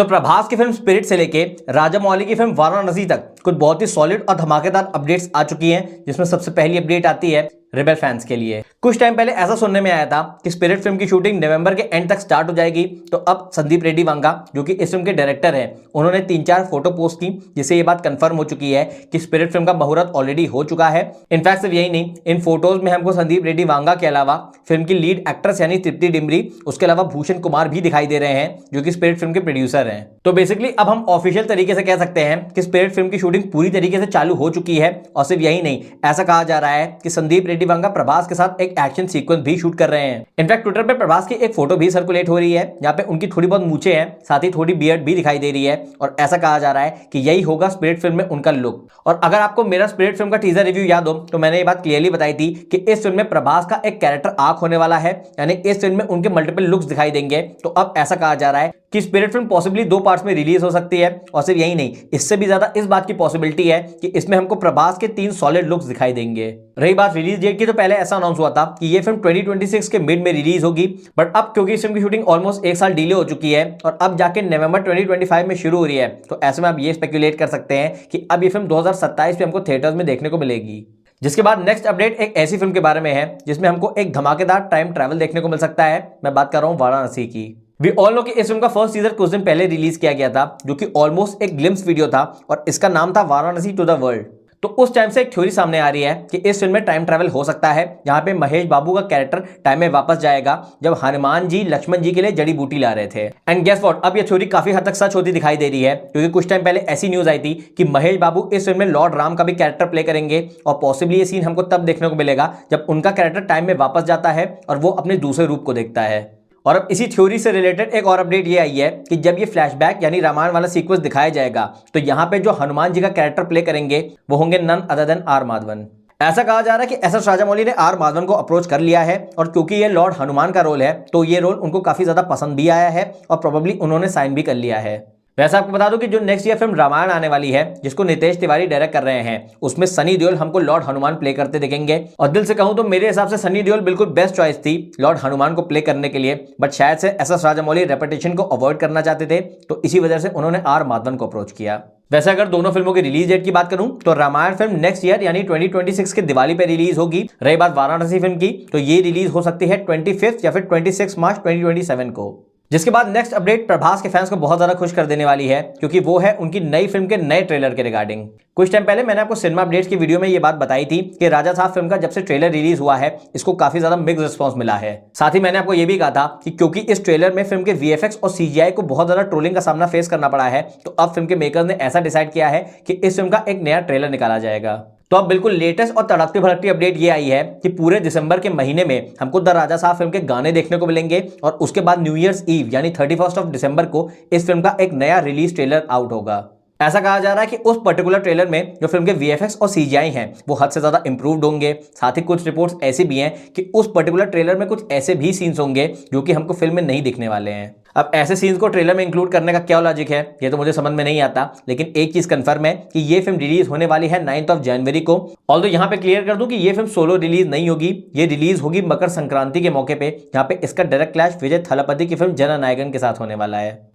तो प्रभास की film spirit से लेके राजा मौली की फिल्म वाराणसी तक कुछ बहुत ही सॉलिड और धमाकेदार अपडेट्स आ चुकी हैं, जिसमें सबसे पहली अपडेट आती है रेबल फैंस के लिए। कुछ टाइम पहले ऐसा सुनने में आया था कि स्पिरिट फिल्म की शूटिंग नवंबर के एंड तक स्टार्ट हो जाएगी। तो अब संदीप रेड्डी वांगा, जो कि इस फिल्म के डायरेक्टर हैं, उन्होंने 3-4 फोटो पोस्ट की, जिससे ये बात कंफर्म हो चुकी है कि स्पिरिट फिल्म का मुहूर्त ऑलरेडी हो चुका है। इनफैक्ट सिर्फ यही नहीं, इन फोटोज में हमको संदीप रेड्डी वांगा के अलावा फिल्म की लीड एक्ट्रेस यानी तृप्ति डिमरी, उसके अलावा भूषण कुमार भी दिखाई दे रहे हैं, जो कि स्पिरिट फिल्म के प्रोड्यूसर हैं। तो बेसिकली अब हम ऑफिशियल तरीके से कह सकते हैं कि स्पिरिट फिल्म की शूटिंग पूरी तरीके से चालू हो चुकी है। और सिर्फ यही नहीं, ऐसा कहा जा रहा है कि संदीप रेड्डी वांगा प्रभास के साथ एक एक्शन सीक्वेंस भी शूट कर रहे हैं। इनफैक्ट ट्विटर पे प्रभास की एक फोटो भी सर्कुलेट हो रही है, जहां पे उनकी थोड़ी बहुत मूंछें हैं, साथ ही थोड़ी बियर्ड भी दिखाई दे रही है। और ऐसा कहा जा रहा है कि यही होगा स्पिरिट फिल्म में उनका लुक। और अगर आपको मेरा स्पिरिट फिल्म का टीजर रिव्यू याद हो, तो मैंने ये बात क्लियरली बताई थी कि इस फिल्म में प्रभास का एक कैरेक्टर आर्क होने वाला है, यानी इस फिल्म में उनके मल्टीपल लुक्स दिखाई देंगे। तो अब ऐसा कहा जा रहा है कि स्पिरिट फिल्म पॉसिबली 2 पार्ट्स में रिलीज हो सकती है। और सिर्फ यही नहीं, इससे भी ज्यादा इस बात की पॉसिबिलिटी है कि इसमें हमको प्रभास के 3 सॉलिड लुक्स दिखाई देंगे। रही बात रिलीज डेट की, तो पहले ऐसा अनाउंस हुआ था कि ये फिल्म 2026 के मिड में रिलीज होगी, बट अब क्योंकि इस फिल्म की शूटिंग ऑलमोस्ट 1 साल डिले हो चुकी है और अब जाके नवंबर 2025 में शुरू हो रही है, तो ऐसे में आप ये स्पेकुलेट कर सकते हैं कि अब ये फिल्म 2027 में हमको थिएटर्स में देखने को मिलेगी। जिसके बाद नेक्स्ट अपडेट एक ऐसी फिल्म के बारे में है जिसमें हमको एक धमाकेदार टाइम ट्रैवल देखने को मिल सकता है। मैं बात कर रहा हूं वाराणसी की। वी ऑल नो कि इस फिल्म का फर्स्ट टीजर कुछ दिन पहले रिलीज किया गया था, जो कि ऑलमोस्ट एक ग्लिम्स वीडियो था और इसका नाम था वाराणसी टू द वर्ल्ड। तो उस टाइम से एक थ्योरी सामने आ रही है कि इस फिल्म में टाइम ट्रैवल हो सकता है, जहां पे महेश बाबू का कैरेक्टर टाइम में वापस जाएगा, जब हनुमान जी लक्ष्मण जी के लिए जड़ी बूटी ला रहे थे। एंड गेस व्हाट, अब ये थ्योरी काफी हद तक सच होती दिखाई दे रही है, क्योंकि कुछ टाइम पहले ऐसी न्यूज आई थी कि महेश बाबू इस फिल्म में लॉर्ड राम का भी कैरेक्टर प्ले करेंगे। और पॉसिबली ये सीन हमको तब देखने को मिलेगा जब उनका कैरेक्टर टाइम में वापस जाता है और वो अपने दूसरे रूप को देखता है। और अब इसी थ्योरी से रिलेटेड एक और अपडेट ये आई है कि जब ये फ्लैशबैक यानी रामायण वाला सीक्वेंस दिखाया जाएगा, तो यहाँ पे जो हनुमान जी का कैरेक्टर प्ले करेंगे वो होंगे none other than R Madhavan. ऐसा कहा जा रहा है कि एस एस राजामौली ने आर माधवन को अप्रोच कर लिया है, और क्योंकि ये लॉर्ड हनुमान का रोल है, तो ये रोल उनको काफी ज्यादा पसंद भी आया है और प्रोबेबली उन्होंने साइन भी कर लिया है। वैसे आपको बता दूं कि जो नेक्स्ट ईयर फिल्म रामायण आने वाली है, जिसको नितेश तिवारी डायरेक्ट कर रहे हैं, उसमें सनी देओल हमको लॉर्ड हनुमान प्ले करते दिखेंगे। और दिल से कहूं तो मेरे हिसाब से सनी देओल बिल्कुल बेस्ट चॉइस थी लॉर्ड हनुमान को प्ले करने के लिए, बट शायद से एस एस राजामौली रेपिटेशन को अवॉइड करना चाहते थे, तो इसी वजह से उन्होंने आर माधवन को अप्रोच किया। वैसे अगर दोनों फिल्मों की रिलीज डेट की बात करूं, तो रामायण फिल्म नेक्स्ट ईयर यानी 2026 के दिवाली पे रिलीज होगी। रही बात वाराणसी फिल्म की, तो ये रिलीज हो सकती है 25 या फिर 26 मार्च 2027 को। जिसके बाद नेक्स्ट अपडेट प्रभास के फैंस को बहुत ज्यादा खुश कर देने वाली है, क्योंकि वो है उनकी नई फिल्म के नए ट्रेलर के रिगार्डिंग। कुछ टाइम पहले मैंने आपको सिनेमा अपडेट्स की वीडियो में ये बात बताई थी कि राजा साहब फिल्म का जब से ट्रेलर रिलीज हुआ है, इसको काफी ज्यादा मिक्स रिस्पांस मिला है। साथ ही मैंने आपको ये भी कहा था कि क्योंकि इस ट्रेलर में फिल्म के वीएफएक्स और सीजीआई को बहुत ज्यादा ट्रोलिंग का सामना फेस करना पड़ा है, तो अब फिल्म के मेकर्स ने ऐसा डिसाइड किया है कि इस फिल्म का एक नया ट्रेलर निकाला जाएगा। तो अब बिल्कुल लेटेस्ट और तड़कती भड़कती अपडेट ये आई है कि पूरे दिसंबर के महीने में हमको द राजा साहब फिल्म के गाने देखने को मिलेंगे, और उसके बाद न्यू ईयर्स ईव यानी 31 दिसंबर को इस फिल्म का एक नया रिलीज ट्रेलर आउट होगा। ऐसा कहा जा रहा है कि उस पर्टिकुलर ट्रेलर में जो फिल्म के वीएफएक्स और सीजीआई हैं, वो हद से ज्यादा इंप्रूव्ड होंगे। साथ ही कुछ रिपोर्ट्स ऐसी भी हैं कि उस पर्टिकुलर ट्रेलर में कुछ ऐसे भी सीन्स होंगे जो कि हमको फिल्म में नहीं दिखने वाले हैं। अब ऐसे सीन्स को ट्रेलर में इंक्लूड करने का क्या लॉजिक है, ये तो मुझे समझ में नहीं आता, लेकिन एक चीज कंफर्म है कि ये फिल्म रिलीज होने वाली है 9 जनवरी को। ऑल्दो यहाँ पे क्लियर कर दूं कि ये फिल्म सोलो रिलीज नहीं होगी, ये रिलीज होगी मकर संक्रांति के मौके पे, जहाँ पे इसका डायरेक्ट क्लैश विजय थलापति की फिल्म जननायकन के साथ होने वाला है।